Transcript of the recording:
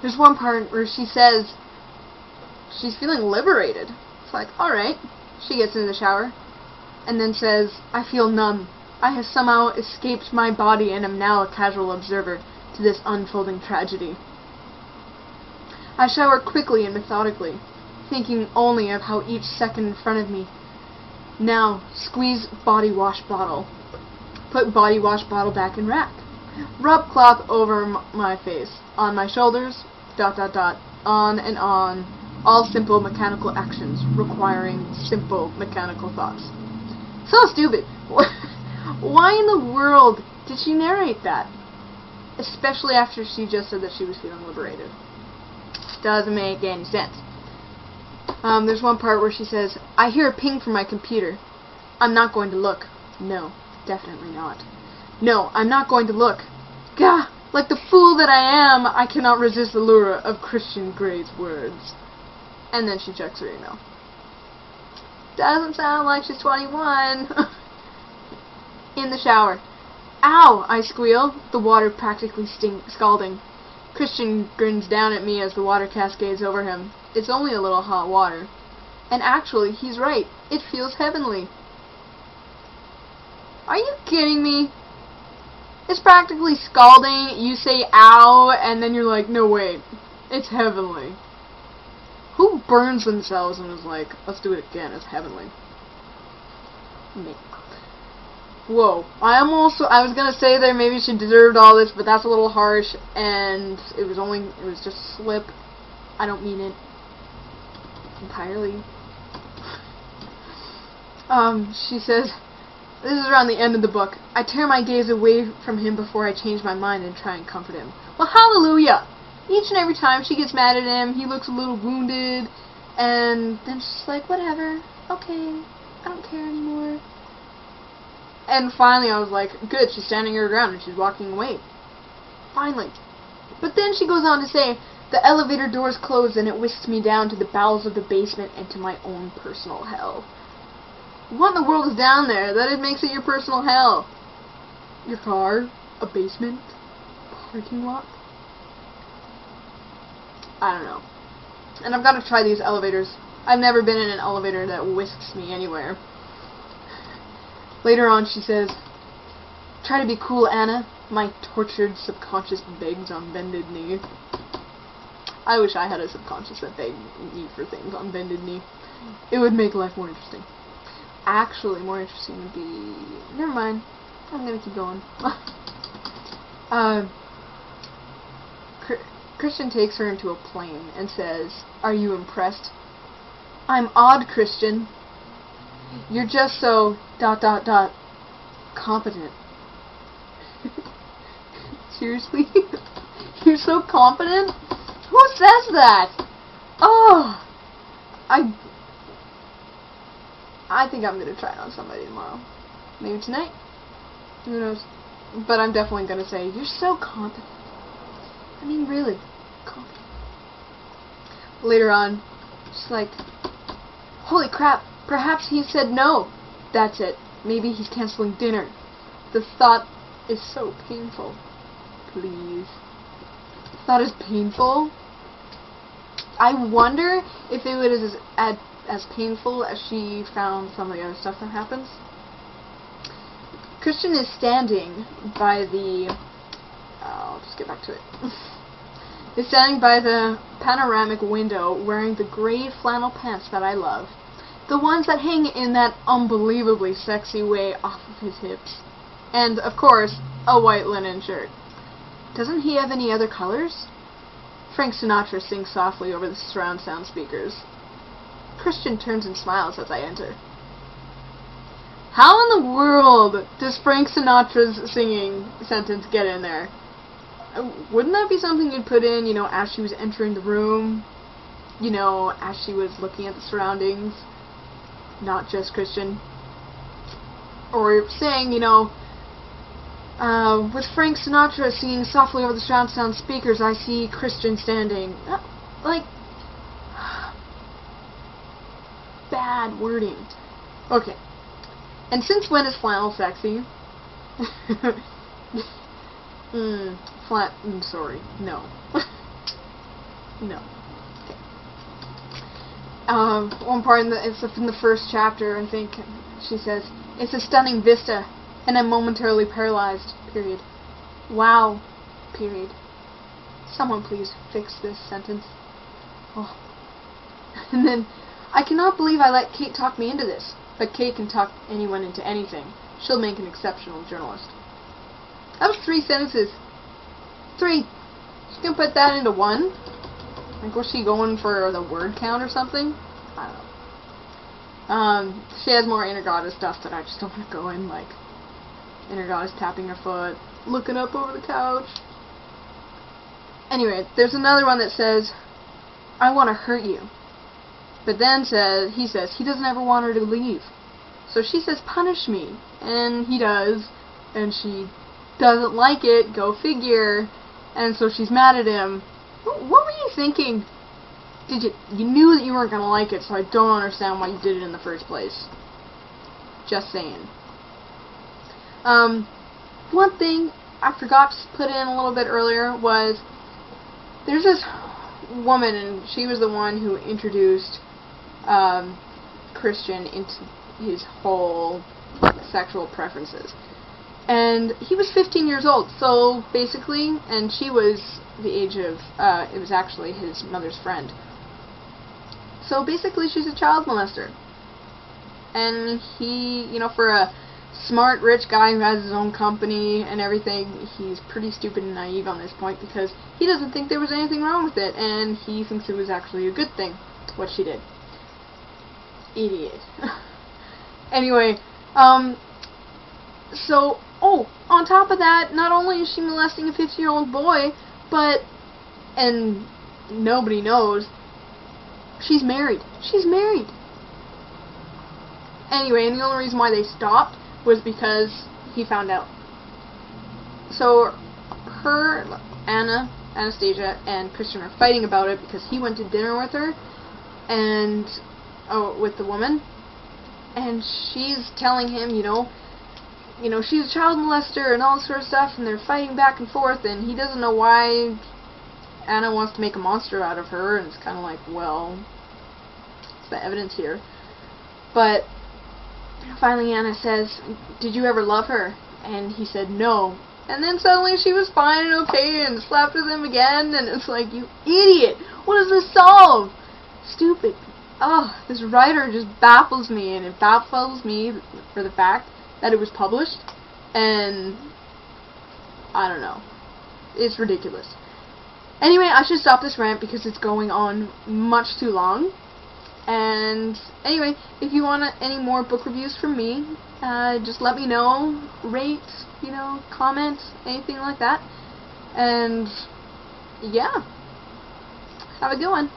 There's one part where she says she's feeling liberated. It's like, alright. She gets into the shower and then says, I feel numb. I have somehow escaped my body and am now a casual observer to this unfolding tragedy. I shower quickly and methodically, thinking only of how each second in front of me. Now, squeeze body wash bottle. Put body wash bottle back in rack. Rub cloth over my face, on my shoulders, ... on and on. All simple mechanical actions requiring simple mechanical thoughts. So stupid. Why in the world did she narrate that? Especially after she just said that she was feeling liberated. Doesn't make any sense. There's one part where she says, I hear a ping from my computer. I'm not going to look. No, definitely not. No, I'm not going to look. Gah! Like the fool that I am, I cannot resist the lure of Christian Grey's words. And then she checks her email. Doesn't sound like she's 21. In the shower. Ow! I squeal, the water practically scalding. Christian grins down at me as the water cascades over him. It's only a little hot water. And actually, he's right. It feels heavenly. Are you kidding me? It's practically scalding, you say ow, and then you're like, no wait, it's heavenly. Who burns themselves and is like, let's do it again, it's heavenly? Me. Whoa. I was gonna say there maybe she deserved all this, but that's a little harsh, and it was just a slip. I don't mean it entirely. She says, this is around the end of the book. I tear my gaze away from him before I change my mind and try and comfort him. Well, hallelujah! Each and every time she gets mad at him, he looks a little wounded, and then she's like, whatever, okay, I don't care anymore. And finally I was like, good, she's standing her ground and she's walking away. Finally. But then she goes on to say, the elevator doors closed and it whisks me down to the bowels of the basement and to my own personal hell. What in the world is down there that it makes it your personal hell? Your car? A basement? Parking lot? I don't know. And I've got to try these elevators. I've never been in an elevator that whisks me anywhere. Later on she says, try to be cool, Anna. My tortured subconscious begs on bended knee. I wish I had a subconscious that begged me for things on bended knee. It would make life more interesting. Actually, more interesting would be... Never mind. I'm gonna keep going. Christian takes her into a plane and says, are you impressed? I'm odd, Christian. You're just so... competent. Seriously? You're so competent? Who says that? Oh! I think I'm going to try it on somebody tomorrow. Maybe tonight. Who knows? But I'm definitely going to say, you're so competent. I mean, really. Competent. Later on, she's like, holy crap, perhaps he said no. That's it. Maybe he's canceling dinner. The thought is so painful. Please. The thought is painful. I wonder if it was as painful as she found some of the other stuff that happens. Christian is standing by the... I'll just get back to it. Is standing by the panoramic window wearing the gray flannel pants that I love. The ones that hang in that unbelievably sexy way off of his hips. And, of course, a white linen shirt. Doesn't he have any other colors? Frank Sinatra sings softly over the surround sound speakers. Christian turns and smiles as I enter. How in the world does Frank Sinatra's singing sentence get in there? Wouldn't that be something you'd put in, you know, as she was entering the room? You know, as she was looking at the surroundings? Not just Christian. Or saying, you know, with Frank Sinatra singing softly over the surround sound speakers, I see Christian standing. Like, bad wording. Okay. And since when is flannel sexy? Sorry, no. No. Okay. One part it's in the first chapter, I think, she says, "It's a stunning vista, and I'm momentarily paralyzed, period. Wow, period. Someone please fix this sentence." Oh. And then, "I cannot believe I let Kate talk me into this, but Kate can talk anyone into anything. She'll make an exceptional journalist." That was 3 sentences. 3. She can put that into 1? Like, was she going for the word count or something? I don't know. She has more inner goddess stuff that I just don't want to go in, like inner goddess tapping her foot, looking up over the couch. Anyway, there's another one that says, "I want to hurt you." But then he says he doesn't ever want her to leave. So she says, "Punish me." And he does. And she doesn't like it. Go figure. And so she's mad at him. What were you thinking? You knew that you weren't going to like it, so I don't understand why you did it in the first place. Just saying. One thing I forgot to put in a little bit earlier was there's this woman, and she was the one who introduced Christian into his whole sexual preferences. And he was 15 years old, so basically, and she was the age of, it was actually his mother's friend. So basically, she's a child molester. And he, you know, for a smart, rich guy who has his own company and everything, he's pretty stupid and naive on this point because he doesn't think there was anything wrong with it, and he thinks it was actually a good thing, what she did. Idiot. Anyway, so, on top of that, not only is she molesting a 15-year-old boy, but, and nobody knows, she's married. She's married. Anyway, and the only reason why they stopped was because he found out. So, Anastasia, and Christian are fighting about it because he went to dinner with her, and, with the woman, and she's telling him, you know, she's a child molester and all this sort of stuff, and they're fighting back and forth, and he doesn't know why Anna wants to make a monster out of her, and it's kind of like, well, it's the evidence here. But finally Anna says, "Did you ever love her?" And he said, "No." And then suddenly she was fine and okay and slept with him again, and it's like, you idiot! What does this solve? Stupid. This writer just baffles me, and it baffles me for the fact that it was published, and I don't know. It's ridiculous. Anyway, I should stop this rant because it's going on much too long. And anyway, if you want any more book reviews from me, just let me know, rate, comment, anything like that. And yeah, have a good one.